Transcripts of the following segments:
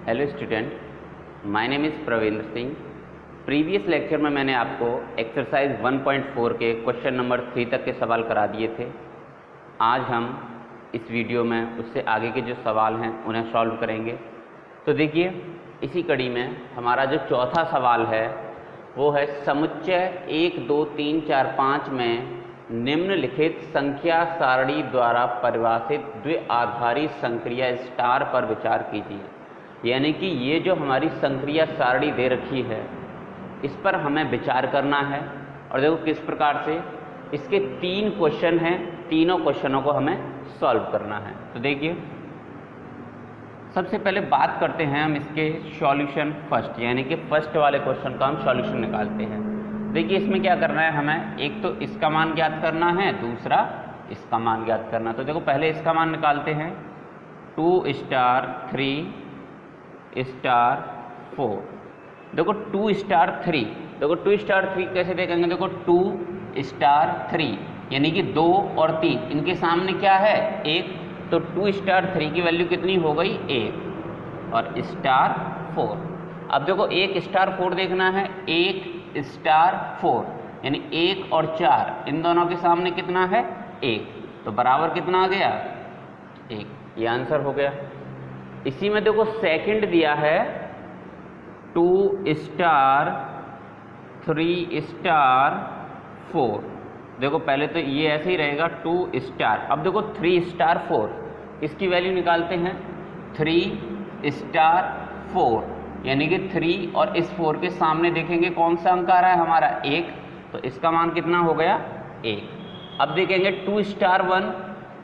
Hello student, my name is Pravindra Singh. Previous lecture में मैंने आपको एक्सरसाइज 1.4 के क्वेश्चन नंबर 3 तक के सवाल करा दिए थे। आज हम इस वीडियो में उससे आगे के जो सवाल हैं उन्हें सॉल्व करेंगे। तो देखिए, इसी कड़ी में हमारा जो चौथा सवाल है वो है समुच्चय 1, 2, 3, 4, 5 में निम्नलिखित संख्या सारणी द्वारा परिभाषित द्विआधारी संक्रिया स्टार पर विचार कीजिए। यानी कि ये जो हमारी संक्रिया सारणी दे रखी है इस पर हमें विचार करना है। और देखो किस प्रकार से, इसके 3 क्वेश्चन हैं, तीनों क्वेश्चनों को हमें सॉल्व करना है। तो देखिए, सबसे पहले बात करते हैं हम इसके सॉल्यूशन फर्स्ट, यानी कि फर्स्ट वाले क्वेश्चन का हम सॉल्यूशन निकालते हैं। देखिए, इसमें क्या करना है हमें, एक तो इसका मान ज्ञात करना है, दूसरा इसका मान ज्ञात करना। तो देखो पहले इसका मान निकालते हैं। 2 स्टार 3 स्टार 4। देखो 2 स्टार 3, देखो 2 स्टार 3 कैसे देखेंगे, देखो 2 स्टार 3 यानी कि 2 और 3 इनके सामने क्या है, 1। तो 2 स्टार 3 की वैल्यू कितनी हो गई, 1। और स्टार 4, अब देखो 1 स्टार 4 देखना है, 1 स्टार 4 यानी 1 और 4 इन दोनों के सामने कितना है, 1। तो बराबर कितना आ गया, 1। ये आंसर हो गया। इसी में देखो सेकंड दिया है 2 स्टार 3 स्टार 4। देखो पहले तो ये ऐसे ही रहेगा 2 स्टार, अब देखो 3 स्टार 4 इसकी वैल्यू निकालते हैं। 3 स्टार 4 यानी कि 3 और इस 4 के सामने देखेंगे कौन सा अंक आ रहा है हमारा, 1। तो इसका मान कितना हो गया, 1। अब देखेंगे 2 स्टार 1,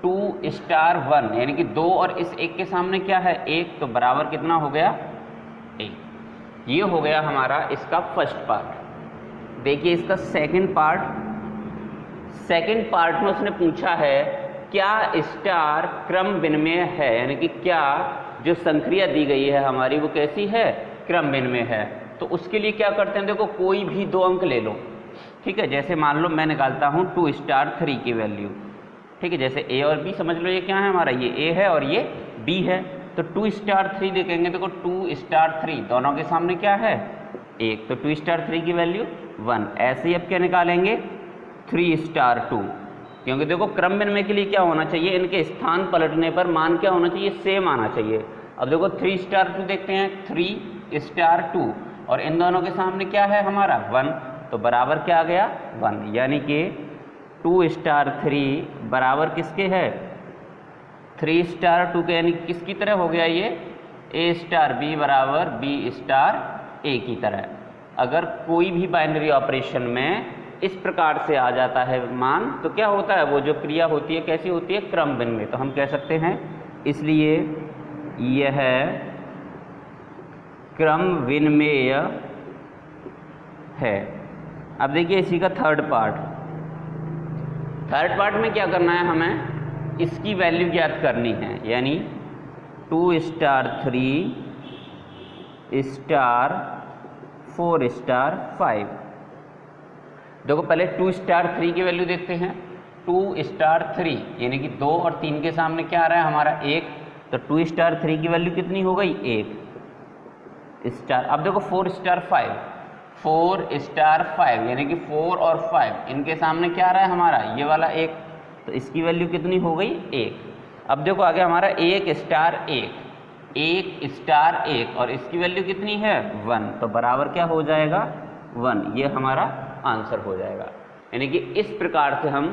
2 स्टार 1 यानी कि 2 और इस 1 के सामने क्या है, 1। तो बराबर कितना हो गया, 1। ये हो गया हमारा इसका फर्स्ट पार्ट। देखिए इसका सेकंड पार्ट में उसने पूछा है क्या स्टार क्रम विनिमय है, यानी कि क्या जो संक्रिया दी गई है हमारी वो कैसी है, क्रम विनिमय है। तो उसके लिए क्या करते हैं, देखो कोई भी 2 अंक ले लो, ठीक है। जैसे मान लो मैं निकालता हूँ 2 स्टार 3 की वैल्यू, ठीक है। जैसे ए और बी समझ लो, ये क्या है हमारा, ये ए है और ये बी है। तो 2 स्टार 3 देखेंगे, देखो 2 स्टार 3 दोनों के सामने क्या है, 1। तो 2 स्टार 3 की वैल्यू 1। ऐसे ही अब क्या निकालेंगे, 3 स्टार 2, क्योंकि देखो क्रम विनिमय के लिए क्या होना चाहिए, इनके स्थान पलटने पर मान क्या होना चाहिए, सेम आना चाहिए। अब देखो 3 स्टार 2 देखते हैं, 3 स्टार 2 और इन दोनों के सामने क्या है हमारा, 1। तो बराबर क्या आ गया, 1। यानी कि 2 स्टार 3 बराबर किसके है, 3 स्टार 2 के, यानी किसकी तरह हो गया ये, ए स्टार बी बराबर बी स्टार ए की तरह। अगर कोई भी बाइनरी ऑपरेशन में इस प्रकार से आ जाता है मान, तो क्या होता है, वो जो क्रिया होती है कैसी होती है, क्रम विनिमय। तो हम कह सकते हैं इसलिए यह क्रम विनिमय है। अब देखिए इसी का थर्ड पार्ट में क्या करना है हमें, इसकी वैल्यू ज्ञात करनी है। यानी 2 स्टार 3 स्टार 4 स्टार 5। देखो पहले 2 स्टार 3 की वैल्यू देखते हैं। 2 स्टार 3 यानी कि 2 और 3 के सामने क्या आ रहा है हमारा, 1। तो 2 स्टार 3 की वैल्यू कितनी हो गई, 1 स्टार। अब देखो 4 स्टार 5, 4 स्टार 5 यानी कि 4 और 5 इनके सामने क्या आ रहा है हमारा, ये वाला 1। तो इसकी वैल्यू कितनी हो गई, 1। अब देखो आगे हमारा 1 स्टार 1 स्टार 1 और इसकी वैल्यू कितनी है, 1। तो बराबर क्या हो जाएगा, 1। ये हमारा आंसर हो जाएगा। यानी कि इस प्रकार से हम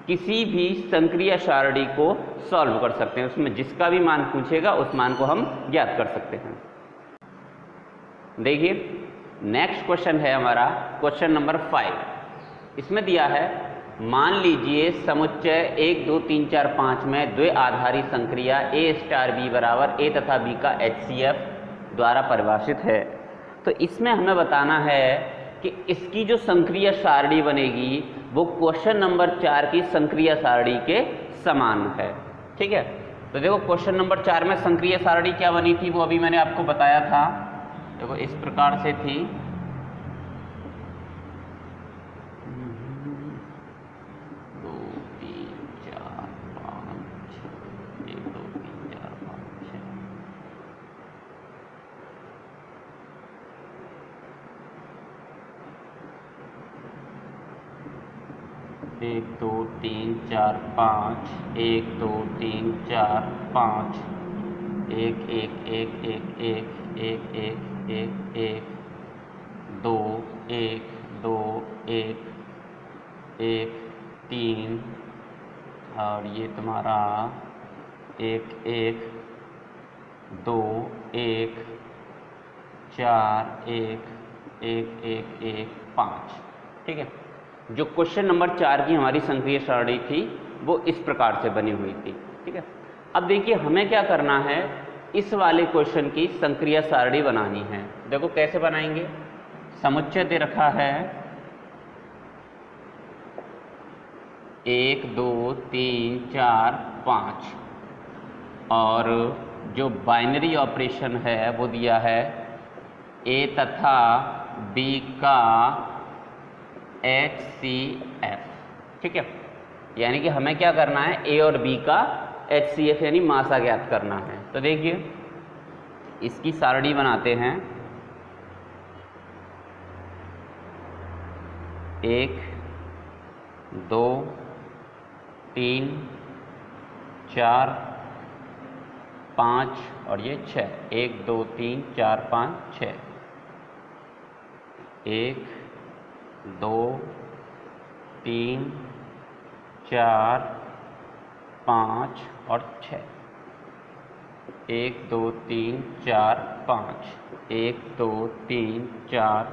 किसी भी संक्रिया सारणी को सॉल्व कर सकते हैं, उसमें जिसका भी मान पूछेगा उस मान को हम ज्ञात कर सकते हैं। देखिए नेक्स्ट क्वेश्चन है हमारा क्वेश्चन नंबर 5। इसमें दिया है मान लीजिए समुच्चय 1, 2, 3, 4, 5 में द्विआधारी संक्रिया ए स्टार बी बराबर ए तथा बी का HCF द्वारा परिभाषित है। तो इसमें हमें बताना है कि इसकी जो संक्रिया सारणी बनेगी वो क्वेश्चन नंबर 4 की संक्रिया सारणी के समान है, ठीक है। तो देखो क्वेश्चन नंबर 4 में संक्रिया सारणी क्या बनी थी वो अभी मैंने आपको बताया था। देखो इस प्रकार से थी, 2 3 4 5 1 2 3 4 5 6 1 2 3 4 5 1 2 3 4 5 1 1 1 1 1 1 1 1 1 2 1 2 1 1 3 और ये तुम्हारा 1 1 2 1 4 1 1 1 1 5। ठीक है, जो क्वेश्चन नंबर 4 की हमारी संक्रिय सारणी थी वो इस प्रकार से बनी हुई थी। ठीक है, अब देखिए हमें क्या करना है, इस वाले क्वेश्चन की संक्रिय सारणी बनानी है। देखो कैसे बनाएंगे, समुच्चय दे रखा है 1 2 3 4 5 और जो बाइनरी ऑपरेशन है वो दिया है A तथा B का HCF। ठीक है, यानी कि हमें क्या करना है, A और B का HCF यानी मासा ज्ञात करना है। तो देखिए इसकी सारणी बनाते हैं। 1 2 3 4 5 और ये 6, 1 2 3 4 5 6, 1 2 3 4 5 और 6, 1 2 3 4 5, 1 2 3 4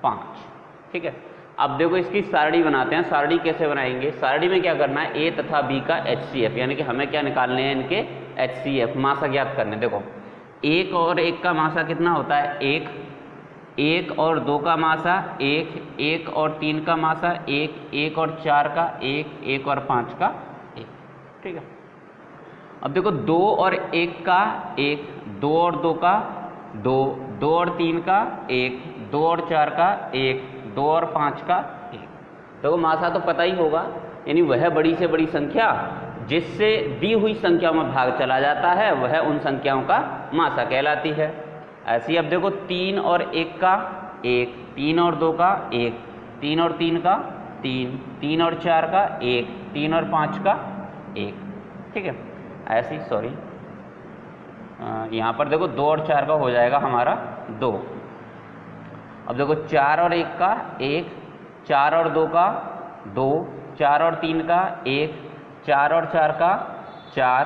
5। ठीक है, अब देखो इसकी सारणी बनाते हैं। सारणी कैसे बनाएंगे, सारणी में क्या करना है, A तथा B का HCF यानी कि हमें क्या निकालने हैं, इनके HCF मासा ज्ञात करने। देखो 1 और 1 का मासा कितना होता है, 1, 1 और 2 का मासा 1, 1 और 3 का मासा 1, 1 और 4 का 1, 1 और 5 का 1। ठीक है, अब देखो 2 और 1 का 1, 2 और 2 का 2, 2 और 3 का 1, 2 और 4 का 1, 2 और 5 का 1। देखो मासा तो पता ही होगा, यानी वह बड़ी से बड़ी संख्या जिससे दी हुई संख्या में भाग चला जाता है वह उन संख्याओं का मासा कहलाती है। ऐसे ही अब देखो 3 और 1 का 1, 3 और 2 का 1, 3 और 3 का 3, 3 और 4 का 1, 3 और 5 का 1। ठीक है, ऐसे ही सॉरी यहाँ पर देखो 2 और 4 का हो जाएगा हमारा 2। अब देखो 4 और 1 का 1, 4 और 2 का 2, 4 और 3 का 1, 4 और 4 का 4,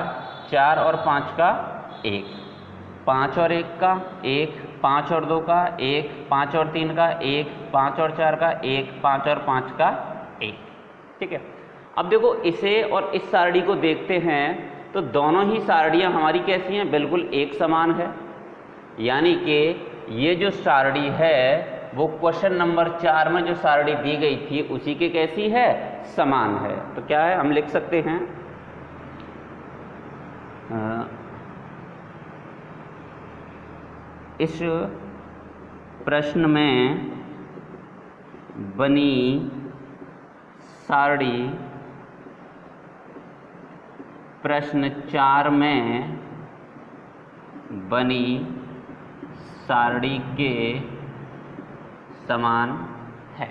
4 और 5 का 1, 5 और 1 का 1, 5 और 2 का 1, 5 और 3 का 1, 5 और 4 का 1, 5 और 5 का 1। ठीक है, अब देखो इसे और इस सारणी को देखते हैं तो दोनों ही सारणियाँ हमारी कैसी हैं, बिल्कुल एक समान है। यानी कि ये जो सारणी है वो क्वेश्चन नंबर 4 में जो सारणी दी गई थी उसी के कैसी है, समान है। तो क्या है, हम लिख सकते हैं इस प्रश्न में बनी सारणी प्रश्न 4 में बनी सारणी के समान है।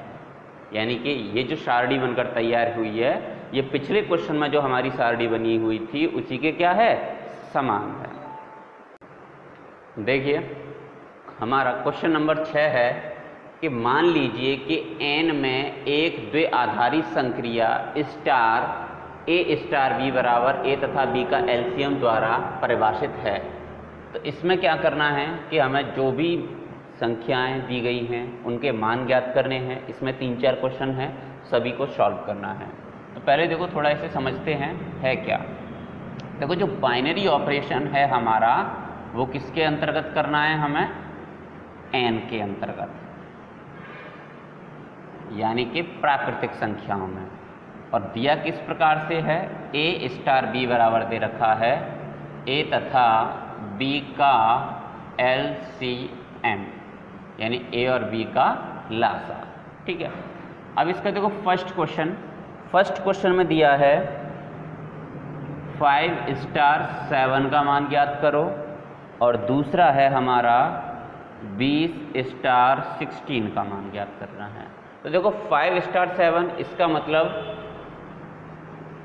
यानी कि ये जो सारणी बनकर तैयार हुई है ये पिछले क्वेश्चन में जो हमारी सारणी बनी हुई थी उसी के क्या है, समान है। देखिए हमारा क्वेश्चन नंबर 6 है कि मान लीजिए कि n में एक द्विआधारी संक्रिया स्टार A स्टार B बराबर A तथा B का एलसीएम द्वारा परिभाषित है। तो इसमें क्या करना है कि हमें जो भी संख्याएं दी गई हैं उनके मान ज्ञात करने हैं। इसमें 3-4 क्वेश्चन हैं, सभी को सॉल्व करना है। तो पहले देखो थोड़ा इसे समझते हैं है क्या। देखो जो बाइनरी ऑपरेशन है हमारा वो किसके अंतर्गत करना है, हमें n के अंतर्गत, यानी कि प्राकृतिक संख्याओं में। और दिया किस प्रकार से है, A स्टार B बराबर दे रखा है A तथा B का LCM यानी A और B का लासा। ठीक है, अब इसका देखो फर्स्ट क्वेश्चन में दिया है 5 स्टार 7 का मान ज्ञात करो और दूसरा है हमारा 20 स्टार 16 का मान ज्ञात करना है। तो देखो 5 स्टार 7 इसका मतलब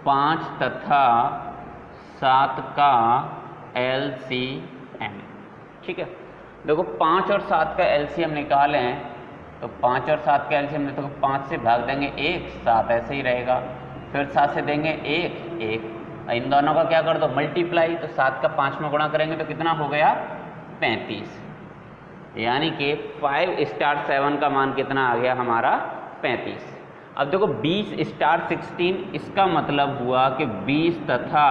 5 तथा 7 का LCM। ठीक है, देखो 5 और 7 का LCM निकालें तो 5 और 7 का LCM तो 5 से भाग देंगे 1, 7 ऐसे ही रहेगा, फिर 7 से देंगे 1, 1, इन दोनों का क्या कर दो मल्टीप्लाई, तो 7 का 5 में गुणा करेंगे तो कितना हो गया 35, यानी कि 5 स्टार 7 का मान कितना आ गया हमारा 35। अब देखो 20 स्टार 16, इसका मतलब हुआ कि 20 तथा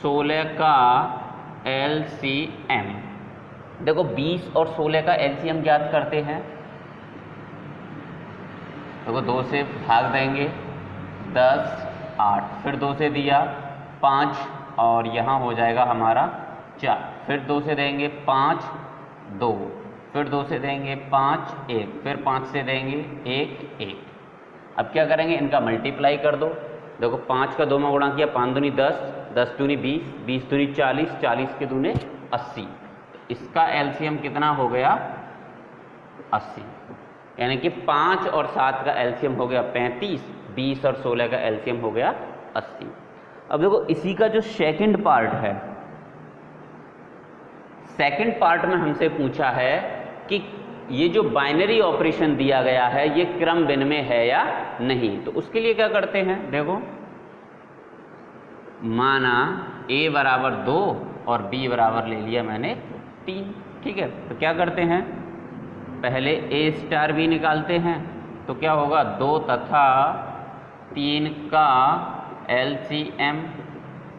16 का LCM। देखो 20 और 16 का LCM ज्ञात करते हैं, देखो 2 से भाग देंगे 10, 8, फिर 2 से दिया 5 और यहाँ हो जाएगा हमारा 4, फिर 2 से देंगे 5, 2, फिर 2 से देंगे 5, 1, फिर 5 से देंगे 1, 1। अब क्या करेंगे, इनका मल्टीप्लाई कर दो। देखो 5 का 2 में गुणा किया, 5 दूनी 10, 10 दूनी 20, 20 दूनी 40, 40 के दूने 80, इसका LCM कितना हो गया 80, यानी कि 5 और 7 का LCM हो गया 35, 20 और 16 का LCM हो गया 80। अब देखो इसी का जो सेकंड पार्ट है, सेकंड पार्ट में हमसे पूछा है कि ये जो बाइनरी ऑपरेशन दिया गया है ये क्रम विनिमय है या नहीं। तो उसके लिए क्या करते हैं, देखो माना A बराबर 2 और B बराबर ले लिया मैंने 3। ठीक है, तो क्या करते हैं, पहले A स्टार B निकालते हैं, तो क्या होगा 2 तथा 3 का LCM।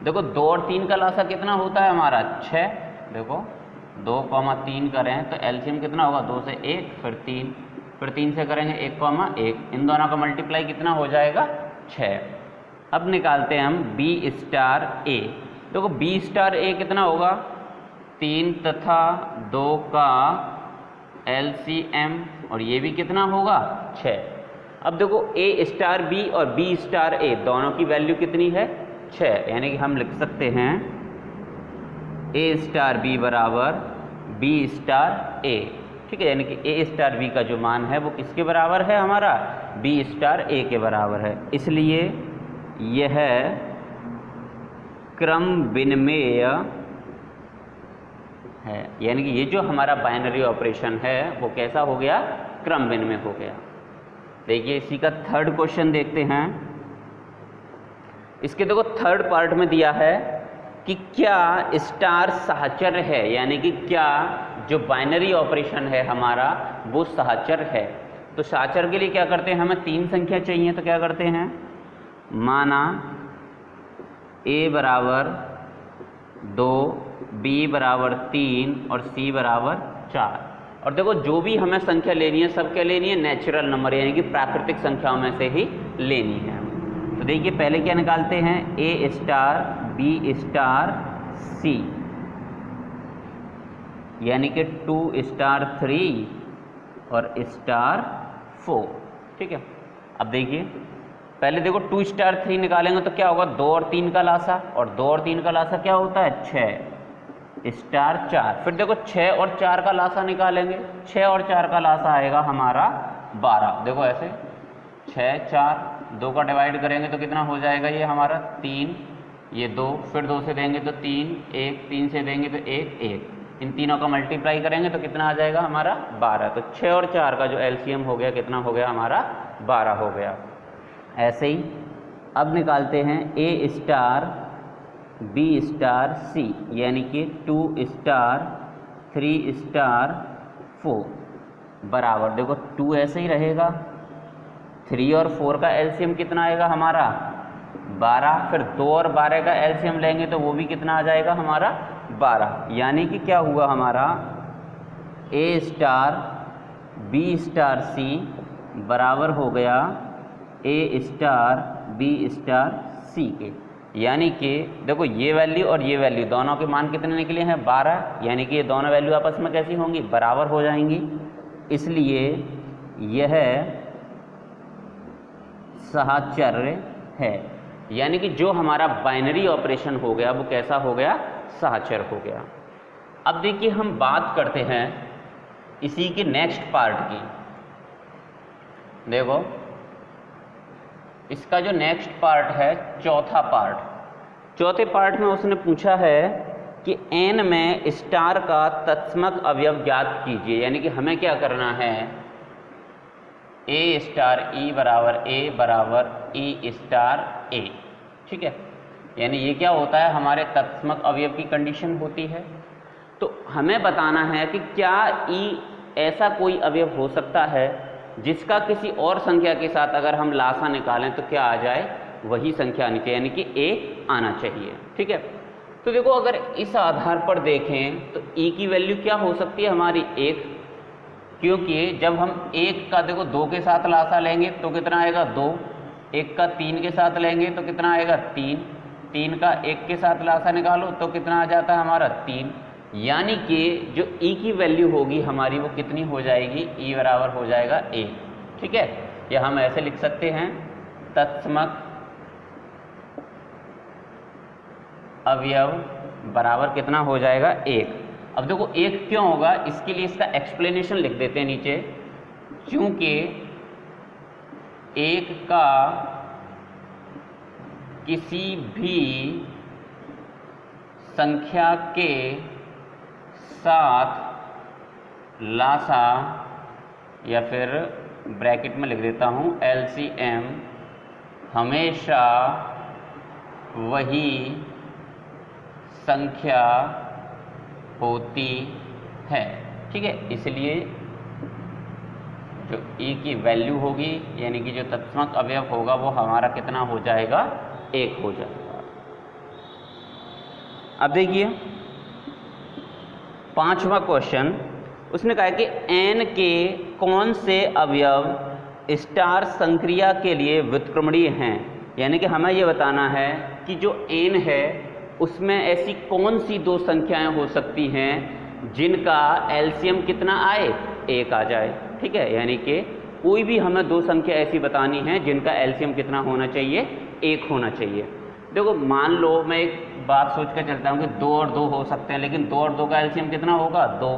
देखो 2 और 3 का लासा कितना होता है हमारा 6, देखो 2, 3 करें तो LCM कितना होगा 2 से 1, फिर 3, फिर 3 से करेंगे 1, 1, इन दोनों का मल्टीप्लाई कितना हो जाएगा 6। अब निकालते हैं हम B स्टार A। देखो B स्टार A कितना होगा 3 तथा 2 का LCM, और ये भी कितना होगा 6। अब देखो A स्टार B और B स्टार A दोनों की वैल्यू कितनी है 6, यानी कि हम लिख सकते हैं A स्टार B बराबर B स्टार A। ठीक है, यानी कि A स्टार B का जो मान है वो किसके बराबर है हमारा B स्टार A के बराबर है, इसलिए यह क्रम विनिमेय है। यानी कि ये जो हमारा बाइनरी ऑपरेशन है वो कैसा हो गया, क्रम विनिमय हो गया। देखिए इसी का थर्ड क्वेश्चन देखते हैं। इसके देखो थर्ड पार्ट में दिया है कि क्या स्टार साहचर्य है, यानी कि क्या जो बाइनरी ऑपरेशन है हमारा वो साहचर्य है। तो साहचर्य के लिए क्या करते हैं, हमें 3 संख्या चाहिए, तो क्या करते हैं, माना A बराबर 2, B बराबर 3 और C बराबर 4। और देखो जो भी हमें संख्या लेनी है सब क्या लेनी है, नेचुरल नंबर, यानी कि प्राकृतिक संख्याओं में से ही लेनी है। तो देखिए पहले क्या निकालते हैं, A star B star C, यानी कि 2 स्टार 3 और स्टार 4। ठीक है, अब देखिए पहले देखो 2 स्टार 3 निकालेंगे तो क्या होगा 2 और 3 का लासा, और 2 और 3 का लासा क्या होता है 6 स्टार 4। फिर देखो 6 और 4 का लासा निकालेंगे, 6 और 4 का लासा आएगा हमारा 12। देखो ऐसे 6, 4, 2 का डिवाइड करेंगे तो कितना हो जाएगा ये हमारा 3, ये 2, फिर 2 से देंगे तो 3, 1, 3 से देंगे तो 1, 1, इन तीनों का मल्टीप्लाई करेंगे तो कितना आ जाएगा हमारा 12। तो 6 और 4 का जो LCM हो गया कितना हो गया हमारा 12 हो गया। ऐसे ही अब निकालते हैं A star B star C, यानी कि 2 स्टार 3 स्टार 4 बराबर, देखो 2 ऐसे ही रहेगा, 3 और 4 का LCM कितना आएगा हमारा 12, फिर 2 और 12 का LCM लेंगे तो वो भी कितना आ जाएगा हमारा 12, यानी कि क्या हुआ हमारा A star B star C बराबर हो गया A star B star C के। यानी कि देखो ये वैल्यू और ये वैल्यू दोनों के मान कितने निकले हैं 12, यानी कि ये दोनों वैल्यू आपस में कैसी होंगी, बराबर हो जाएंगी। इसलिए यह साहचर्य है, यानी कि जो हमारा बाइनरी ऑपरेशन हो गया वो कैसा हो गया, साहचर्य हो गया। अब देखिए हम बात करते हैं इसी के नेक्स्ट पार्ट की। देखो इसका जो नेक्स्ट पार्ट है, चौथा पार्ट, चौथे पार्ट में उसने पूछा है कि n में स्टार का तत्समक अवयव ज्ञात कीजिए। यानी कि हमें क्या करना है, a स्टार e बराबर a बराबर e स्टार a, ठीक है। यानी ये क्या होता है, हमारे तत्समक अवयव की कंडीशन होती है। तो हमें बताना है कि क्या e ऐसा कोई अवयव हो सकता है जिसका किसी और संख्या के साथ अगर हम लासा निकालें तो क्या आ जाए, वही संख्या आनी चाहिए, यानी कि a आना चाहिए, ठीक है। तो देखो अगर इस आधार पर देखें तो e की वैल्यू क्या हो सकती है हमारी 1, क्योंकि जब हम 1 का देखो 2 के साथ लासा लेंगे तो कितना आएगा 2, 1 का 3 के साथ लेंगे तो कितना आएगा 3, 3 का 1 के साथ लासा निकालो तो कितना आ जाता है हमारा 3। यानी कि जो e की वैल्यू होगी हमारी वो कितनी हो जाएगी, e बराबर हो जाएगा 1, ठीक है। या हम ऐसे लिख सकते हैं तत्समक अवयव बराबर कितना हो जाएगा 1। अब देखो 1 क्यों होगा, इसके लिए इसका एक्सप्लेनेशन लिख देते हैं नीचे। क्योंकि 1 का किसी भी संख्या के साथ लासा, या फिर ब्रैकेट में लिख देता हूं LCM, हमेशा वही संख्या होती है, ठीक है। इसलिए जो e की वैल्यू होगी यानी कि जो तत्समक अवयव होगा वो हमारा कितना हो जाएगा, 1 हो जाएगा। अब देखिए 5वां क्वेश्चन, उसने कहा कि n के कौन से अवयव स्टार संक्रिया के लिए व्युत्क्रमणीय हैं। यानी कि हमें ये बताना है कि जो n है उसमें ऐसी कौन सी दो संख्याएं हो सकती हैं जिनका एलसीएम कितना आए, 1 आ जाए, ठीक है। यानी कि कोई भी हमें दो संख्या ऐसी बतानी है जिनका एलसीएम कितना होना चाहिए, 1 होना चाहिए। देखो मान लो मैं एक बात सोच कर चलता हूँ कि 2 और 2 हो सकते हैं, लेकिन 2 और 2 का एलसीएम कितना होगा, 2।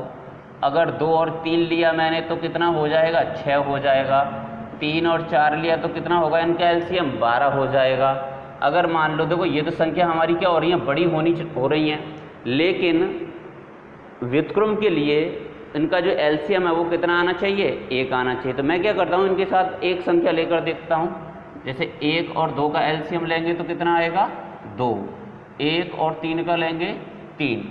अगर 2 और 3 लिया मैंने तो कितना हो जाएगा, 6 हो जाएगा। 3 और 4 लिया तो कितना होगा इनका एलसीएम, 12 हो जाएगा। अगर मान लो देखो ये तो संख्या हमारी क्या हो रही है, बड़ी हो रही हैं, लेकिन व्युत्क्रम के लिए इनका जो एलसीएम है वो कितना आना चाहिए, 1 आना चाहिए। तो मैं क्या करता हूँ, इनके साथ एक संख्या लेकर देखता हूँ। जैसे 1 और 2 का एलसीएम लेंगे तो कितना आएगा, 2। 1 और 3 का लेंगे 3।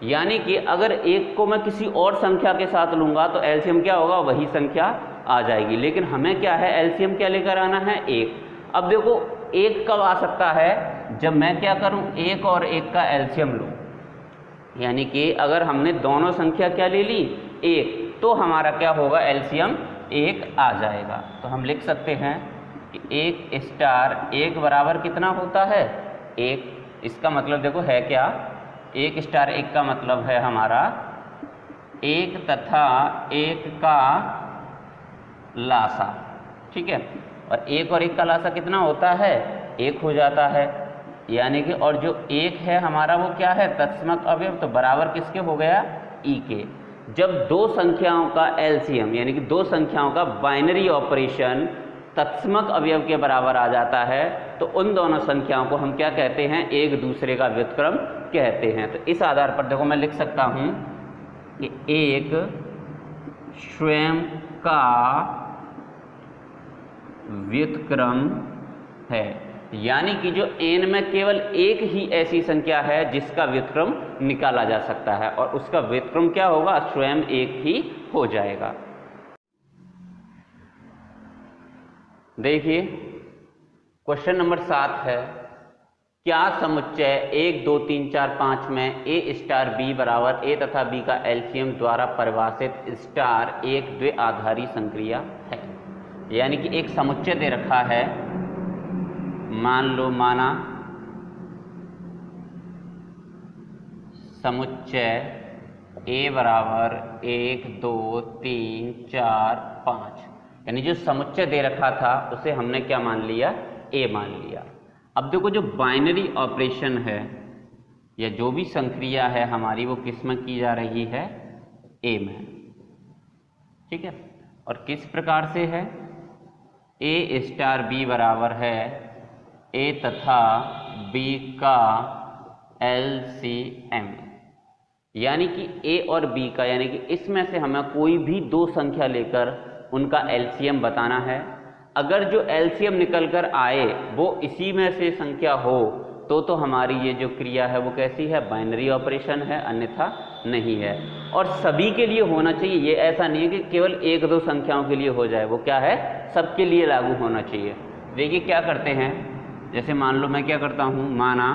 यानी कि अगर 1 को मैं किसी और संख्या के साथ लूँगा तो एलसीएम क्या होगा, वही संख्या आ जाएगी। लेकिन हमें क्या है, एलसीएम क्या लेकर आना है, 1। अब देखो 1 कब आ सकता है, जब मैं क्या करूं, 1 और 1 का एलसीएम लूं। यानी कि अगर हमने दोनों संख्या क्या ले ली, 1, तो हमारा क्या होगा, एलसीएम 1 आ जाएगा। तो हम लिख सकते हैं कि 1 स्टार 1 बराबर कितना होता है, 1। इसका मतलब देखो है क्या, 1 स्टार 1 का मतलब है हमारा 1 तथा 1 का लासा, ठीक है। और 1 और 1 का लासा कितना होता है, 1 हो जाता है। यानी कि और जो 1 है हमारा वो क्या है, तत्समक अवयव, तो बराबर किसके हो गया, ई के। जब दो संख्याओं का एलसीएम यानी कि दो संख्याओं का बाइनरी ऑपरेशन तत्समक अवयव के बराबर आ जाता है तो उन दोनों संख्याओं को हम क्या कहते हैं, एक दूसरे का व्युत्क्रम कहते हैं। तो इस आधार पर देखो मैं लिख सकता हूं कि एक स्वयं का व्युत्क्रम है। यानी कि जो n में केवल एक ही ऐसी संख्या है जिसका व्युत्क्रम निकाला जा सकता है और उसका व्युत्क्रम क्या होगा, स्वयं 1 ही हो जाएगा। देखिए क्वेश्चन नंबर 7 है, क्या समुच्चय 1 2 3 4 5 में a स्टार b बराबर a तथा b का एलसीएम द्वारा परिभाषित स्टार एक द्विआधारी संक्रिया है। यानी कि एक समुच्चय दे रखा है, मान लो माना समुच्चय a बराबर 1 2 3 4 5, यानी जो समुच्चय दे रखा था उसे हमने क्या मान लिया, a मान लिया। अब देखो जो बाइनरी ऑपरेशन है या जो भी संक्रिया है हमारी वो किस में की जा रही है, a में, ठीक है। और किस प्रकार से है, ए स्टार बी बराबर है ए तथा बी का LCM, यानी कि ए और बी का, यानी कि इसमें से हमें कोई भी दो संख्या लेकर उनका LCM बताना है। अगर जो LCM निकल कर आए वो इसी में से संख्या हो तो हमारी ये जो क्रिया है वो कैसी है, बाइनरी ऑपरेशन है, अन्यथा नहीं है। और सभी के लिए होना चाहिए, ये ऐसा नहीं है कि केवल एक दो संख्याओं के लिए हो जाए, वो क्या है, सबके लिए लागू होना चाहिए। देखिए क्या करते हैं, जैसे मान लो मैं क्या करता हूँ, माना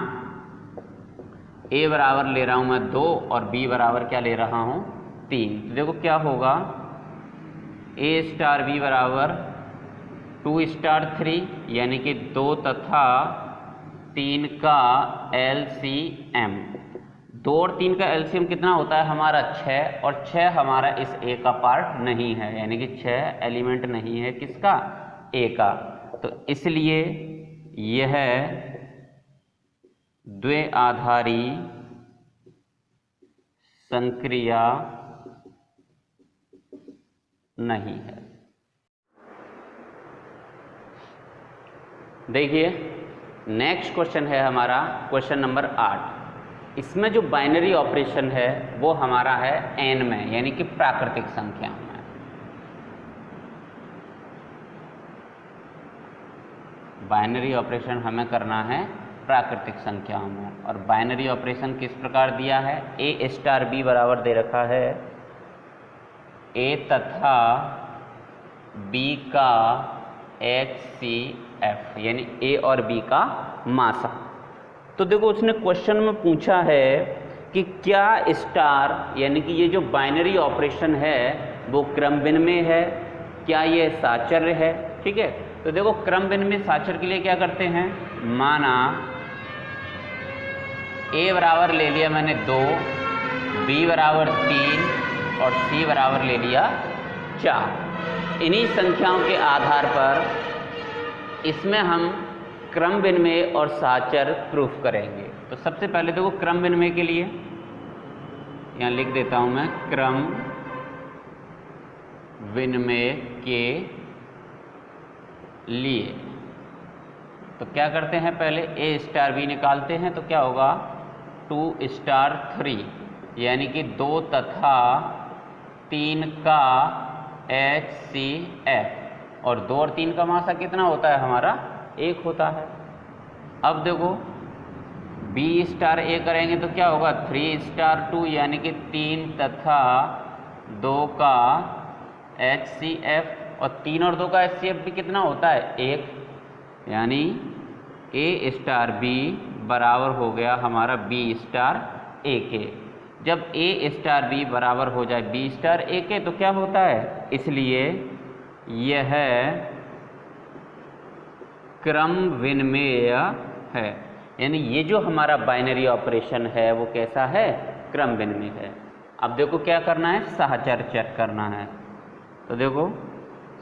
ए बराबर ले रहा हूँ मैं 2 और बी बराबर क्या ले रहा हूँ 3। तो देखो क्या होगा, ए स्टार बी बराबर 2 स्टार 3, यानी कि 2 तथा 3 का LCM। 2 और 3 का LCM कितना होता है हमारा 6, और 6 हमारा इस ए का पार्ट नहीं है, यानी कि 6 एलिमेंट नहीं है किसका, ए का। तो इसलिए यह द्विआधारी संक्रिया नहीं है। देखिए नेक्स्ट क्वेश्चन है हमारा क्वेश्चन नंबर 8। इसमें जो बाइनरी ऑपरेशन है वो हमारा है n में, यानी कि प्राकृतिक संख्या में। बाइनरी ऑपरेशन हमें करना है प्राकृतिक संख्याओं में, और बाइनरी ऑपरेशन किस प्रकार दिया है, ए स्टार बी बराबर दे रखा है ए तथा बी का HCF, यानी ए और बी का मासा। तो देखो उसने क्वेश्चन में पूछा है कि क्या स्टार, यानी कि ये जो बाइनरी ऑपरेशन है वो क्रम विनिमय है, क्या ये साचर्य है, ठीक है। तो देखो क्रम विनिमय साचर्य के लिए क्या करते हैं, माना ए बराबर ले लिया मैंने 2, बी बराबर 3 और सी बराबर ले लिया 4। इन्हीं संख्याओं के आधार पर इसमें हम क्रम विनिमय और साचर प्रूफ करेंगे। तो सबसे पहले देखो क्रम विनिमय के लिए यहाँ लिख देता हूं मैं, क्रम विनिमय के लिए तो क्या करते हैं, पहले ए स्टार बी निकालते हैं। तो क्या होगा 2 स्टार 3, यानी कि 2 तथा 3 का HCF, और 2 और 3 का मासा कितना होता है हमारा 1 होता है। अब देखो बी स्टार ए करेंगे तो क्या होगा 3 स्टार 2, यानी कि 3 तथा 2 का HCF, और 3 और 2 का HCF भी कितना होता है 1, यानी ए स्टार बी बराबर हो गया हमारा बी स्टार ए के। जब ए स्टार बी बराबर हो जाए बी स्टार ए के तो क्या होता है, इसलिए यह क्रम विनिमय है, यानी ये जो हमारा बाइनरी ऑपरेशन है वो कैसा है, क्रम विनिमय है। अब देखो क्या करना है, साचर्य चेक करना है। तो देखो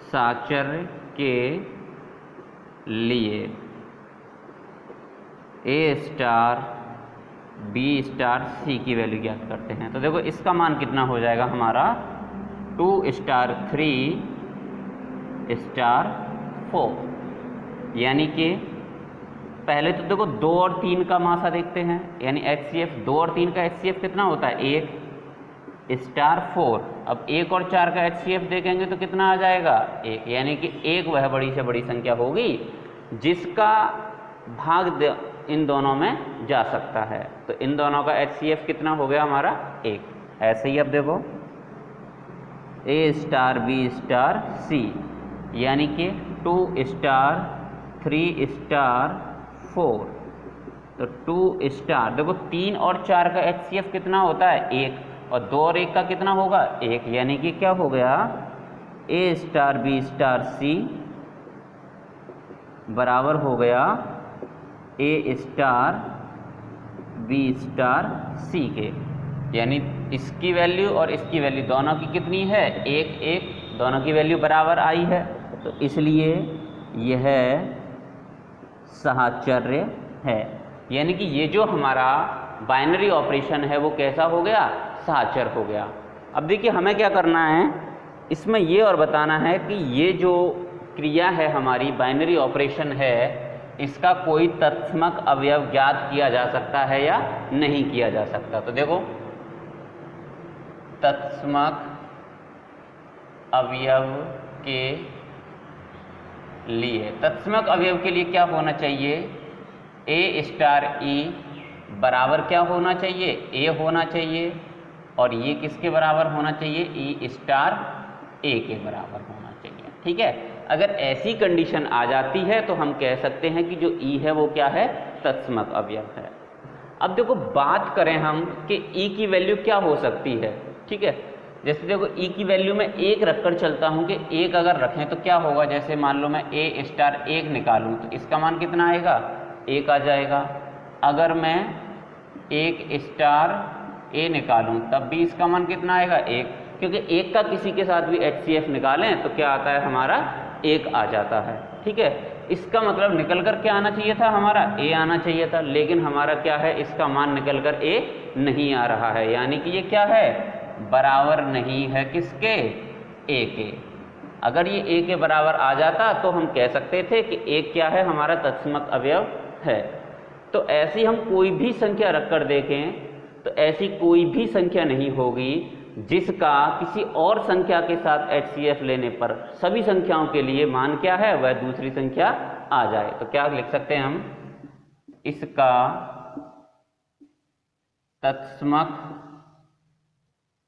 साचर्य के लिए ए स्टार बी स्टार सी की वैल्यू ज्ञात करते हैं। तो देखो इसका मान कितना हो जाएगा हमारा 2 स्टार 3 स्टार 4, यानी कि पहले तो देखो 2 और 3 का मासा देखते हैं, यानी HCF 2 और 3 का HCF कितना होता है 1 स्टार 4। अब 1 और 4 का HCF देखेंगे तो कितना आ जाएगा 1, यानी कि 1 वह बड़ी से बड़ी संख्या होगी जिसका भाग इन दोनों में जा सकता है। तो इन दोनों का HCF कितना हो गया हमारा 1। ऐसे ही अब देखो ए स्टार बी स्टार सी, यानी कि 2 स्टार 3 स्टार 4। तो 2 स्टार देखो 3 और 4 का HCF कितना होता है 1, और 2 और 1 का कितना होगा 1, यानी कि क्या हो गया ए स्टार बी स्टार सी बराबर हो गया ए स्टार बी स्टार सी के, यानी इसकी वैल्यू और इसकी वैल्यू दोनों की कितनी है 1 1, दोनों की वैल्यू बराबर आई है। तो इसलिए यह साहचर्य है, यानी कि ये जो हमारा बाइनरी ऑपरेशन है वो कैसा हो गया, साहचर्य हो गया। अब देखिए हमें क्या करना है, इसमें ये और बताना है कि ये जो क्रिया है हमारी, बाइनरी ऑपरेशन है, इसका कोई तत्समक अवयव ज्ञात किया जा सकता है या नहीं किया जा सकता। तो देखो तत्समक अवयव के लिए, तत्समक अवयव के लिए क्या होना चाहिए, ए स्टार ई बराबर क्या होना चाहिए, ए होना चाहिए, और ये किसके बराबर होना चाहिए, ई स्टार ए के बराबर होना चाहिए। ठीक है, अगर ऐसी कंडीशन आ जाती है तो हम कह सकते हैं कि जो ई है वो क्या है, तत्समक अवयव है। अब देखो बात करें हम कि ई की वैल्यू क्या हो सकती है। ठीक है, जैसे देखो ई की वैल्यू में 1 रखकर चलता हूं कि 1 अगर रखें तो क्या होगा, जैसे मान लो मैं ए स्टार 1 निकालूं तो इसका मान कितना आएगा, 1 आ जाएगा। अगर मैं 1 स्टार ए निकालूं तब भी इसका मान कितना आएगा, 1, क्योंकि 1 का किसी के साथ भी HCF निकालें तो क्या आता है हमारा, 1 आ जाता है। ठीक है, इसका मतलब निकल कर क्या आना चाहिए था, हमारा ए आना चाहिए था, लेकिन हमारा क्या है, इसका मान निकल कर ए नहीं आ रहा है, यानी कि ये क्या है, बराबर नहीं है किसके, ए के। अगर ये ए के बराबर आ जाता तो हम कह सकते थे कि ए क्या है, हमारा तत्समक अवयव है। तो ऐसी हम कोई भी संख्या रखकर देखें तो ऐसी कोई भी संख्या नहीं होगी जिसका किसी और संख्या के साथ HCF लेने पर सभी संख्याओं के लिए मान क्या है, वह दूसरी संख्या आ जाए। तो क्या लिख सकते हैं हम, इसका तत्समक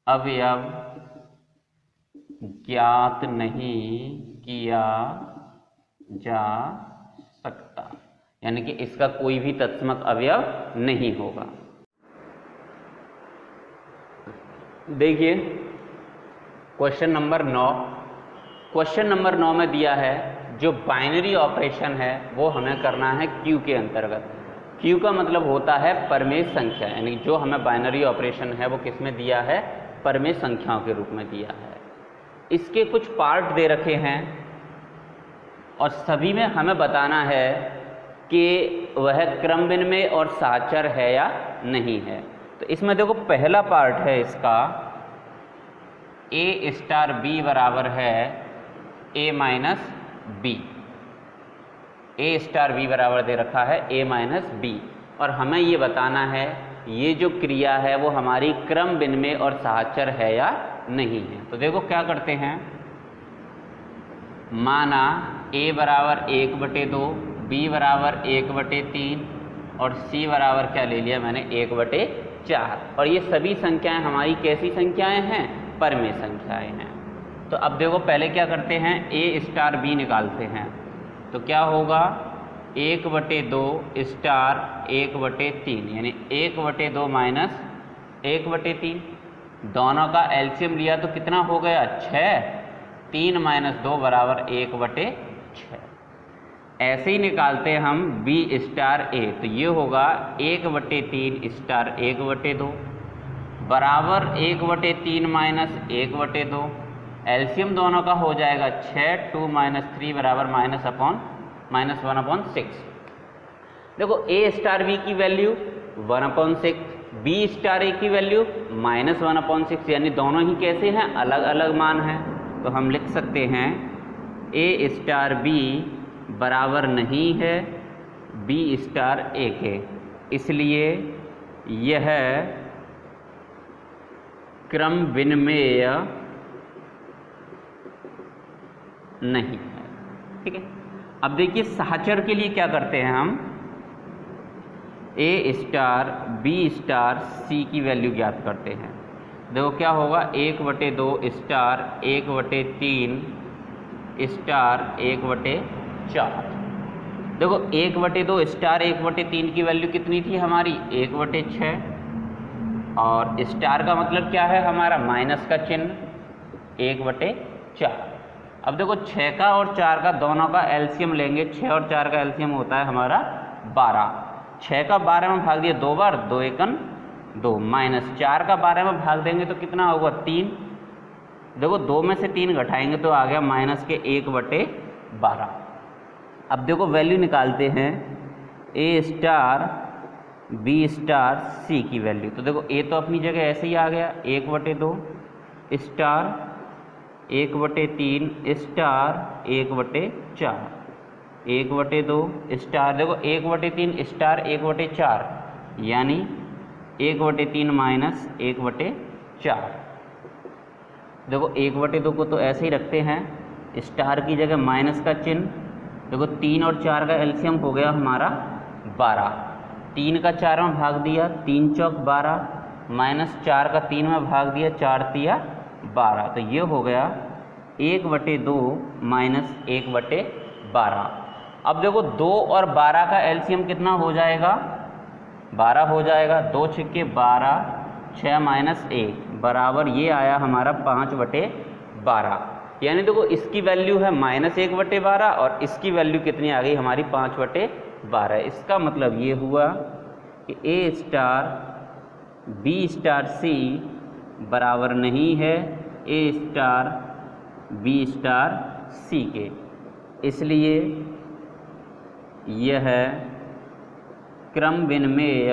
अवयव ज्ञात नहीं किया जा सकता, यानी कि इसका कोई भी तत्समक अवयव नहीं होगा। देखिए क्वेश्चन नंबर 9, क्वेश्चन नंबर 9 में दिया है जो बाइनरी ऑपरेशन है वो हमें करना है Q के अंतर्गत। Q का मतलब होता है परमेय संख्या, यानी जो हमें बाइनरी ऑपरेशन है वो किस में दिया है, परमेय संख्याओं के रूप में दिया है। इसके कुछ पार्ट दे रखे हैं और सभी में हमें बताना है कि वह क्रम विनिमय और साचर है या नहीं है। तो इसमें देखो पहला पार्ट है इसका, ए स्टार बी बराबर है ए माइनस बी, ए स्टार बी बराबर दे रखा है ए माइनस बी, और हमें ये बताना है ये जो क्रिया है वो हमारी क्रम विनिमय और साचर है या नहीं है। तो देखो क्या करते हैं, माना ए बराबर 1/2, बी बराबर 1/3 और सी बराबर क्या ले लिया मैंने, 1/4, और ये सभी संख्याएं हमारी कैसी संख्याएं हैं, परमेय संख्याएं हैं। तो अब देखो पहले क्या करते हैं, ए स्टार बी निकालते हैं, तो क्या होगा 1/2 स्टार 1/3, यानी 1/2 माइनस 1/3, दोनों का एलसीएम लिया तो कितना हो गया 6, 3 - 2 बराबर 1/6। ऐसे ही निकालते हैं हम बी स्टार ए, तो ये होगा 1/3 स्टार 1/2 बराबर 1/3 माइनस 1/2, एलसीएम दोनों का हो जाएगा 6, 2 - 3 बराबर -1/6। देखो ए स्टार बी की वैल्यू 1/6, बी स्टार ए की वैल्यू -1/6, यानी दोनों ही कैसे हैं, अलग अलग मान हैं। तो हम लिख सकते हैं ए स्टार बी बराबर नहीं है बी स्टार ए के, इसलिए यह क्रम विनिमेय नहीं है। ठीक है, अब देखिए साचर के लिए क्या करते हैं हम, ए स्टार बी स्टार सी की वैल्यू ज्ञात करते हैं। देखो क्या होगा 1/2 स्टार 1/3 स्टार 1/4। देखो 1/2 स्टार 1/3 की वैल्यू कितनी थी हमारी 1/6, और स्टार का मतलब क्या है हमारा माइनस का चिन्ह 1/4। अब देखो 6 का और 4 का दोनों का एलसीएम लेंगे, 6 और 4 का एलसीएम होता है हमारा 12, 6 का 12 में भाग दिया 2 बार, 2 × 1 = 2, माइनस 4 का 12 में भाग देंगे तो कितना होगा 3, देखो 2 में से 3 घटाएंगे तो आ गया -1/12। अब देखो वैल्यू निकालते हैं ए स्टार बी स्टार सी की वैल्यू। तो देखो ए तो अपनी जगह ऐसे ही आ गया 1/2 स्टार 1/3 स्टार 1/4, 1/2 स्टार, देखो 1/3 स्टार 1/4 यानी 1/3 माइनस 1/4। देखो 1/2 को तो ऐसे ही रखते हैं, स्टार की जगह माइनस का चिन्ह। देखो 3 और 4 का एलसीएम हो गया हमारा 12, 3 का 4 में भाग दिया 3 चौक 12, माइनस 4 का 3 में भाग दिया 4 तिया 12, तो ये हो गया 1/2 माइनस 1/12। अब देखो 2 और 12 का एलसीएम कितना हो जाएगा, 12 हो जाएगा, 2 छिक्के 12, 6 माइनस 1 बराबर ये आया हमारा 5/12। यानी देखो इसकी वैल्यू है -1/12 और इसकी वैल्यू कितनी आ गई हमारी 5/12। इसका मतलब ये हुआ कि ए स्टार बी स्टार सी बराबर नहीं है ए स्टार बी स्टार सी के, इसलिए यह क्रम विनिमेय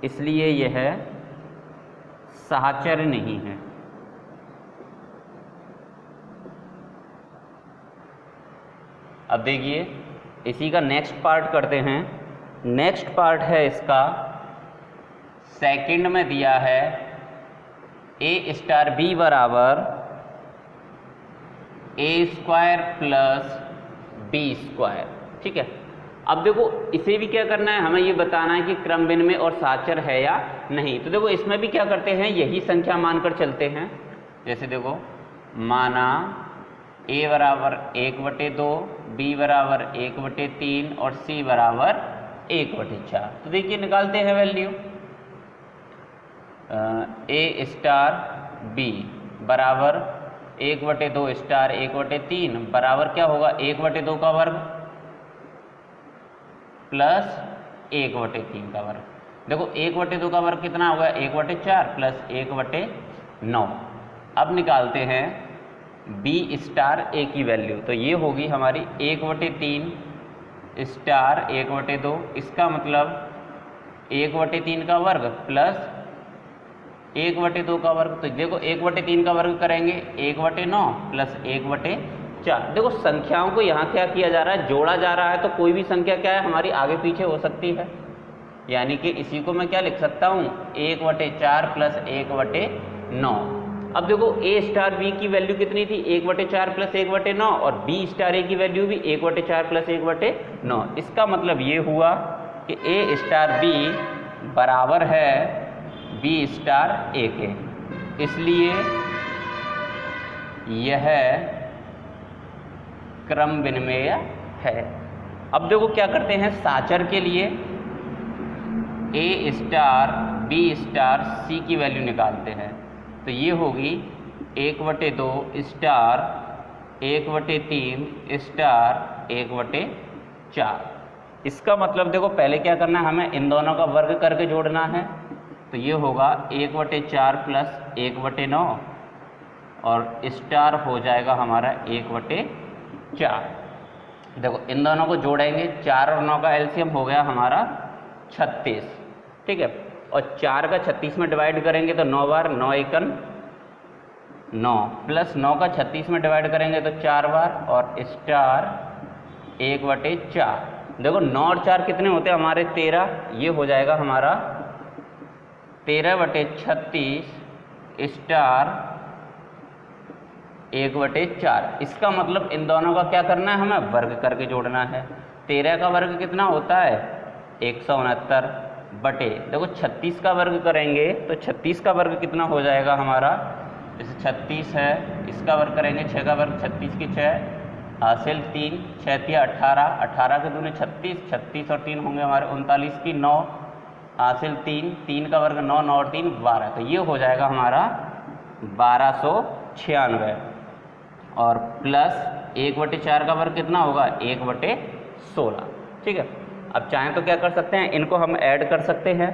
इसलिए यह साहचर्य नहीं है। अब देखिए इसी का नेक्स्ट पार्ट करते हैं। नेक्स्ट पार्ट है इसका, सेकंड में दिया है ए स्टार बी बराबर A² प्लस B², ठीक है। अब देखो इसे भी क्या करना है, हमें ये बताना है कि क्रम विनिमेय और साहचर है या नहीं। तो देखो इसमें भी क्या करते हैं, यही संख्या मानकर चलते हैं। जैसे देखो माना A बराबर 1/2, B बराबर 1/3 और C बराबर 1/4। तो देखिए निकालते हैं वैल्यू। A स्टार B बराबर 1/2 स्टार 1/3 बराबर क्या होगा 1/2 का वर्ग प्लस 1/3 का वर्ग। देखो 1/2 का वर्ग कितना होगा 1/4 प्लस 1/9। अब निकालते हैं B स्टार A की वैल्यू, तो ये होगी हमारी 1/3 स्टार 1/2, इसका मतलब 1/3 का वर्ग प्लस 1/2 का वर्ग। तो देखो 1/3 का वर्ग करेंगे 1/9 प्लस 1/4। देखो संख्याओं को यहाँ क्या किया जा रहा है, जोड़ा जा रहा है। तो कोई भी संख्या क्या है हमारी आगे पीछे हो सकती है, यानी कि इसी को मैं क्या लिख सकता हूँ 1/4 प्लस 1/9। अब देखो A स्टार B की वैल्यू कितनी थी 1/4 प्लस 1/9 और B स्टार A की वैल्यू भी 1/4 प्लस 1/9। इसका मतलब ये हुआ कि A स्टार B बराबर है B स्टार A के, इसलिए यह क्रम विनिमेय है। अब देखो क्या करते हैं, साहचर के लिए A star B star C की वैल्यू निकालते हैं। तो ये होगी 1/2 स्टार 1/3 स्टार 1/4। इसका मतलब देखो पहले क्या करना है, हमें इन दोनों का वर्ग करके जोड़ना है। तो ये होगा 1/4 प्लस 1/9 और स्टार हो जाएगा हमारा 1/4। देखो इन दोनों को जोड़ेंगे, 4 और 9 का एलसीएम हो गया हमारा 36, ठीक है। और 4 का 36 में डिवाइड करेंगे तो 9 बार 9 एकन 9 प्लस 9 का 36 में डिवाइड करेंगे तो 4 बार और स्टार 1/4। देखो 9 और 4 कितने होते हैं हमारे 13, ये हो जाएगा हमारा 13/36 स्टार 1/4। इसका मतलब इन दोनों का क्या करना है, हमें वर्ग करके जोड़ना है। 13 का वर्ग कितना होता है 169 बटे, देखो 36 का वर्ग करेंगे तो 36 का वर्ग कितना हो जाएगा हमारा, जैसे 36 है इसका वर्ग करेंगे 6 का वर्ग 36 की 6 हासिल 3 6 तिया 18, 18 के दूनी 36, 36 और 3 होंगे हमारे 39 की 9 हासिल 3, 3 का वर्ग 9, 9 और 3 12। तो ये हो जाएगा हमारा 1296 और प्लस 1/4 का वर्ग कितना होगा 1/16, ठीक है। अब चाहें तो क्या कर सकते हैं, इनको हम ऐड कर सकते हैं।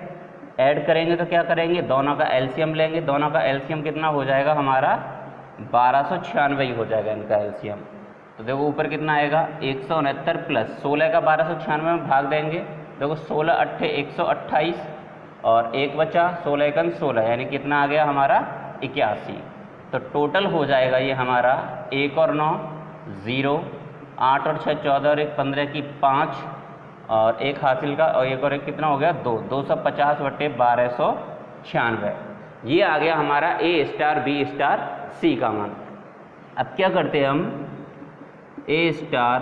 ऐड करेंगे तो क्या करेंगे, दोनों का एलसीएम लेंगे। दोनों का एलसीएम कितना हो जाएगा हमारा 1296 हो जाएगा इनका एलसीएम। तो देखो ऊपर कितना आएगा 169 प्लस 16 का 1296 में भाग देंगे। देखो 16 8 128 और 1 बचा 16 एकन 16, यानी कितना आ गया हमारा 81। तो टोटल हो जाएगा ये हमारा 1 और 9 0, 8 और 6 14 और 1 15 की 5 और एक हासिल का और एक और एक कितना हो गया 2, 250 बटे 1296। ये आ गया हमारा A star B star C का मान। अब क्या करते हैं हम A star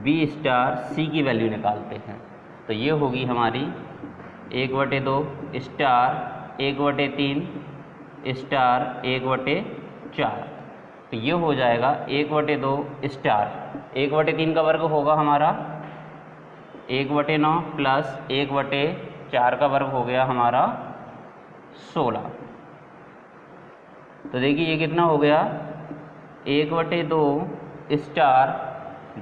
B star C की वैल्यू निकालते हैं। तो ये होगी हमारी 1/2 स्टार 1/3 स्टार 1/4। तो ये हो जाएगा 1/2 स्टार 1/3 का वर्ग होगा हमारा 1/9 प्लस 1/4 का वर्ग हो गया हमारा 16। तो देखिए ये कितना हो गया 1/2 स्टार,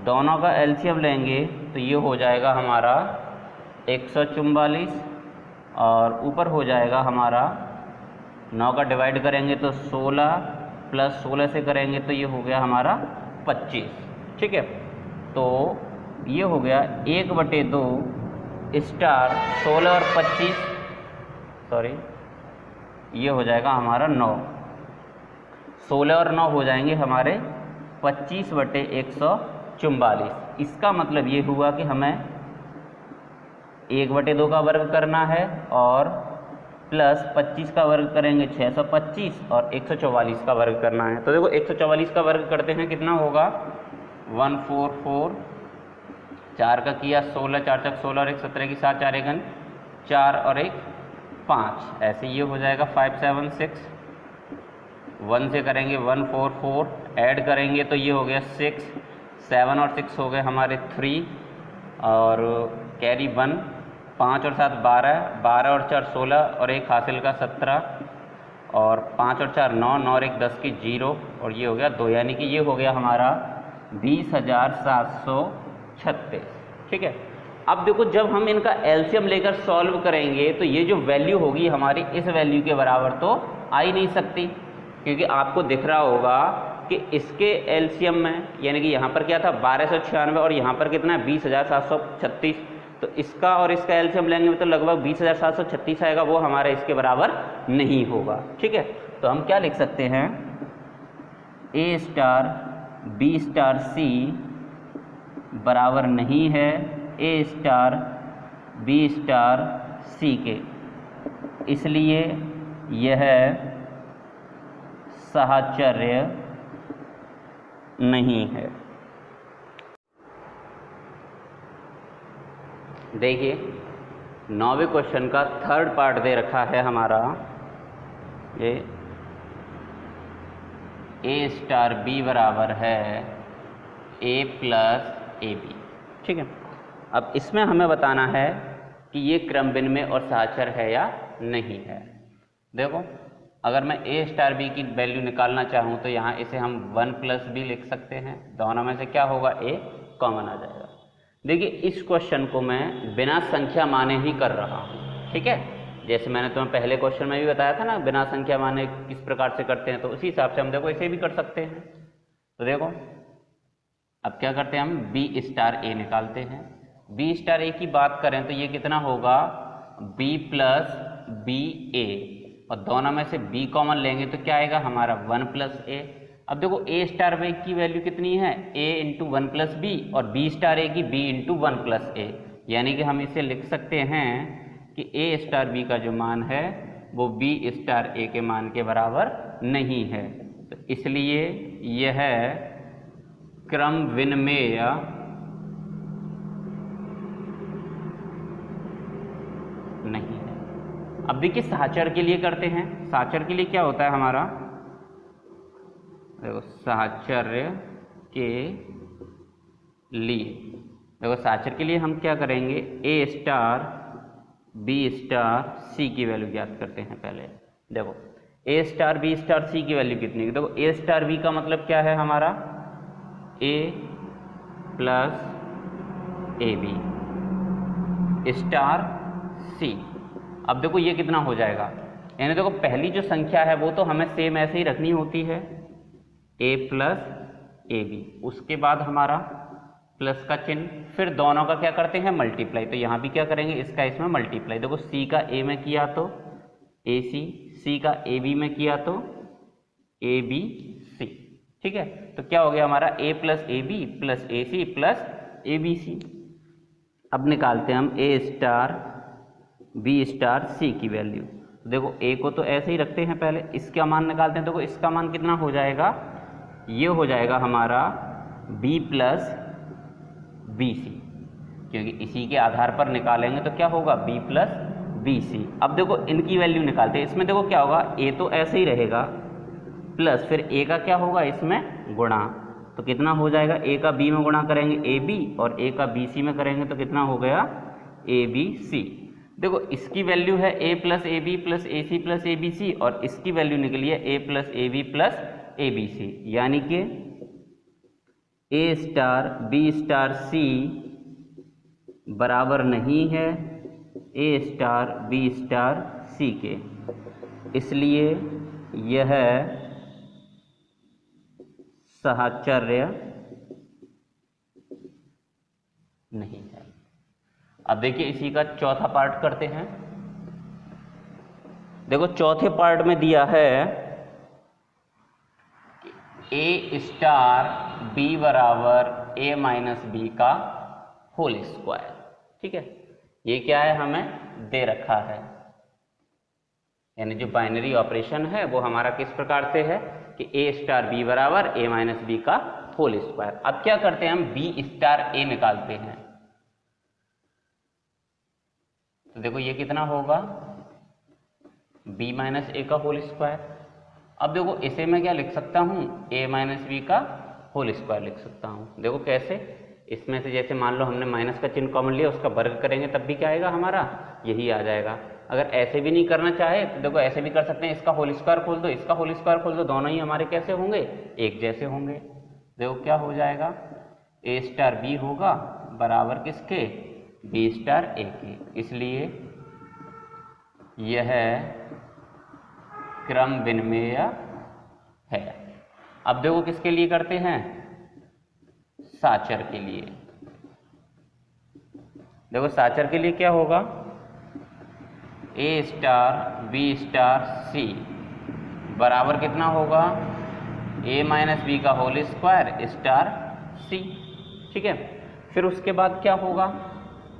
दोनों का एलसीएम लेंगे तो ये हो जाएगा हमारा 144 और ऊपर हो जाएगा हमारा 9 का डिवाइड करेंगे तो 16 प्लस 16 से करेंगे तो ये हो गया हमारा 25। ठीक है, तो ये हो गया 1/2 स्टार 16 और 25, सॉरी ये हो जाएगा हमारा 9, 16 और 9 हो जाएंगे हमारे 25/144। इसका मतलब ये हुआ कि हमें 1/2 का वर्ग करना है और प्लस 25 का वर्ग करेंगे 625 और 144 का वर्ग करना है। तो देखो 144 का वर्ग करते हैं कितना होगा 144, 4 का किया 16, 4 चक 16 और 1 17 की 7, 4 एकन 4 और 1 5, ऐसे ये हो जाएगा 576। 1 से करेंगे 144, ऐड करेंगे तो ये हो गया 6, 7 और 6 हो गए हमारे 3 और कैरी 1, 5 और 7 12, 12 और 4 16 और 1 हासिल का 17 और 5 और 4 9, 9 और 1 10 की 0 और ये हो गया 2, यानी कि ये हो गया हमारा 20,736। ठीक है, अब देखो जब हम इनका एलसीएम लेकर सॉल्व करेंगे तो ये जो वैल्यू होगी हमारी इस वैल्यू के बराबर तो आ ही नहीं सकती, क्योंकि आपको दिख रहा होगा कि इसके एलसीएम में यानी कि यहाँ पर क्या था 1296 और यहाँ पर कितना है 20,736। तो इसका और इसका एलसीएम लेंगे तो लगभग 20,736 आएगा, वो हमारे इसके बराबर नहीं होगा। ठीक है, तो हम क्या लिख सकते हैं A star B star C बराबर नहीं है A star B star C के, इसलिए यह साहचर्य नहीं है। देखिए 9वें क्वेश्चन का थर्ड पार्ट दे रखा है हमारा ये A स्टार B बराबर है A प्लस AB। ठीक है, अब इसमें हमें बताना है कि ये क्रम विनिमय और साहचर है या नहीं है। देखो अगर मैं A स्टार B की वैल्यू निकालना चाहूँ तो यहाँ इसे हम 1 प्लस B लिख सकते हैं, दोनों में से क्या होगा A कॉमन आ जाएगा। देखिए इस क्वेश्चन को मैं बिना संख्या माने ही कर रहा हूँ। ठीक है, जैसे मैंने तुम्हें पहले क्वेश्चन में भी बताया था ना बिना संख्या माने किस प्रकार से करते हैं, तो उसी हिसाब से हम देखो इसे भी कर सकते हैं। तो देखो अब क्या करते हैं हम B स्टार A निकालते हैं। B स्टार A की बात करें तो ये कितना होगा B प्लस बी ए, और दोनों में से B कॉमन लेंगे तो क्या आएगा हमारा 1 प्लस A। अब देखो A स्टार B की वैल्यू कितनी है A इंटू 1 प्लस B और B स्टार A की B इंटू 1 प्लस A, यानी कि हम इसे लिख सकते हैं कि A स्टार B का जो मान है वो B स्टार A के मान के बराबर नहीं है। तो इसलिए यह क्रम विनिमेय नहीं है। अब देखिए साहचर के लिए करते हैं। साहचर के लिए क्या होता है हमारा, देखो साहचर्य के लिए, देखो साहचर के लिए हम क्या करेंगे A star B star C की वैल्यू ज्ञात करते हैं। पहले देखो A star B star C की वैल्यू कितनी है। देखो A स्टार B का मतलब क्या है हमारा A plus AB star C। अब देखो ये कितना हो जाएगा, यानी देखो पहली जो संख्या है वो तो हमें सेम ऐसे ही रखनी होती है A प्लस AB, उसके बाद हमारा प्लस का चिन्ह, फिर दोनों का क्या करते हैं मल्टीप्लाई। तो यहाँ भी क्या करेंगे इसका इसमें मल्टीप्लाई। देखो C का A में किया तो AC, C का AB में किया तो ABC, ठीक है। तो क्या हो गया हमारा A plus AB plus AC plus ABC। अब निकालते हैं हम A star B star C की वैल्यू। देखो A को तो ऐसे ही रखते हैं, पहले इसका मान निकालते हैं। देखो इसका मान कितना हो जाएगा, ये हो जाएगा हमारा B प्लस BC, क्योंकि इसी के आधार पर निकालेंगे तो क्या होगा B प्लस BC। अब देखो इनकी वैल्यू निकालते हैं। इसमें देखो क्या होगा, A तो ऐसे ही रहेगा प्लस फिर A का क्या होगा इसमें गुणा, तो कितना हो जाएगा, A का B में गुणा करेंगे AB और A का BC में करेंगे तो कितना हो गया ABC। देखो इसकी वैल्यू है A plus AB plus AC plus ABC और इसकी वैल्यू निकली है A plus AB plus ABC, यानी कि A star B star C बराबर नहीं है A star B star C के, इसलिए यह साहचर्य नहीं है। अब देखिए इसी का चौथा पार्ट करते हैं। देखो चौथे पार्ट में दिया है A स्टार B बराबर A माइनस B का होल स्क्वायर, ठीक है। ये क्या है, हमें दे रखा है, यानी जो बाइनरी ऑपरेशन है वो हमारा किस प्रकार से है कि A स्टार B बराबर A माइनस B का होल स्क्वायर। अब क्या करते हैं, हम B स्टार A निकालते हैं। तो देखो ये कितना होगा B माइनस A का होल स्क्वायर। अब देखो इसे मैं क्या लिख सकता हूँ, A माइनस B का होल स्क्वायर लिख सकता हूँ। देखो कैसे, इसमें से जैसे मान लो हमने माइनस का चिन्ह कॉमन लिया, उसका वर्ग करेंगे तब भी क्या आएगा हमारा, यही आ जाएगा। अगर ऐसे भी नहीं करना चाहे तो देखो ऐसे भी कर सकते हैं, इसका होल स्क्वायर खोल दो, इसका होल स्क्वायर खोल दो, दोनों ही हमारे कैसे होंगे, एक जैसे होंगे। देखो क्या हो जाएगा, A स्टार B होगा बराबर किसके, B स्टार A के, इसलिए यह क्रम विनिमेय है। अब देखो किसके लिए करते हैं, साचर के लिए। देखो साचर के लिए क्या होगा, A star B star C बराबर कितना होगा, A माइनस B का होल स्क्वायर स्टार C, ठीक है। फिर उसके बाद क्या होगा,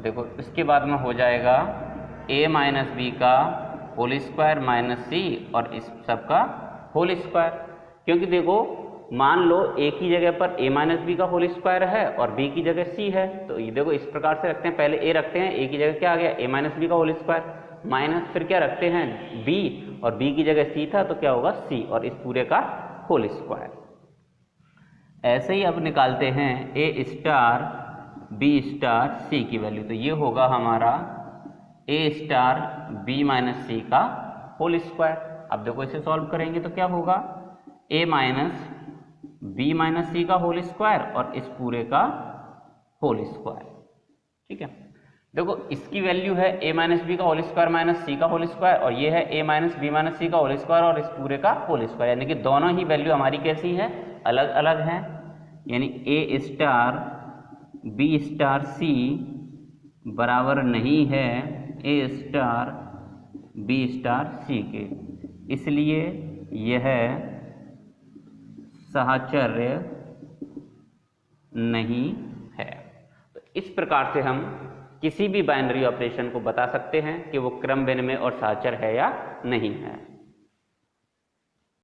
देखो इसके बाद में हो जाएगा A माइनस B का होल स्क्वायर माइनस C और इस सब का होल स्क्वायर, क्योंकि देखो मान लो A की जगह पर A माइनस B का होल स्क्वायर है और B की जगह C है, तो ये देखो इस प्रकार से रखते हैं, पहले A रखते हैं, A की जगह क्या आ गया A माइनस B का होल स्क्वायर माइनस फिर क्या रखते हैं B और B की जगह C था तो क्या होगा C और इस पूरे का होल स्क्वायर। ऐसे ही अब निकालते हैं A star B star C की वैल्यू, तो ये होगा हमारा A star B minus C का होल स्क्वायर। अब देखो इसे सॉल्व करेंगे तो क्या होगा, A minus B minus C का होल स्क्वायर और इस पूरे का होल स्क्वायर, ठीक है। देखो इसकी वैल्यू है A माइनस B का होल स्क्वायर माइनस C का होल स्क्वायर और ये है A minus B minus C का होल स्क्वायर और इस पूरे का होल स्क्वायर, यानी कि दोनों ही वैल्यू हमारी कैसी है, अलग अलग हैं, यानी A star B star C बराबर नहीं है A star B star C के, इसलिए यह साहचर्य नहीं है। तो इस प्रकार से हम किसी भी बाइनरी ऑपरेशन को बता सकते हैं कि वो क्रम विनिमेय और साहचर्य है या नहीं है।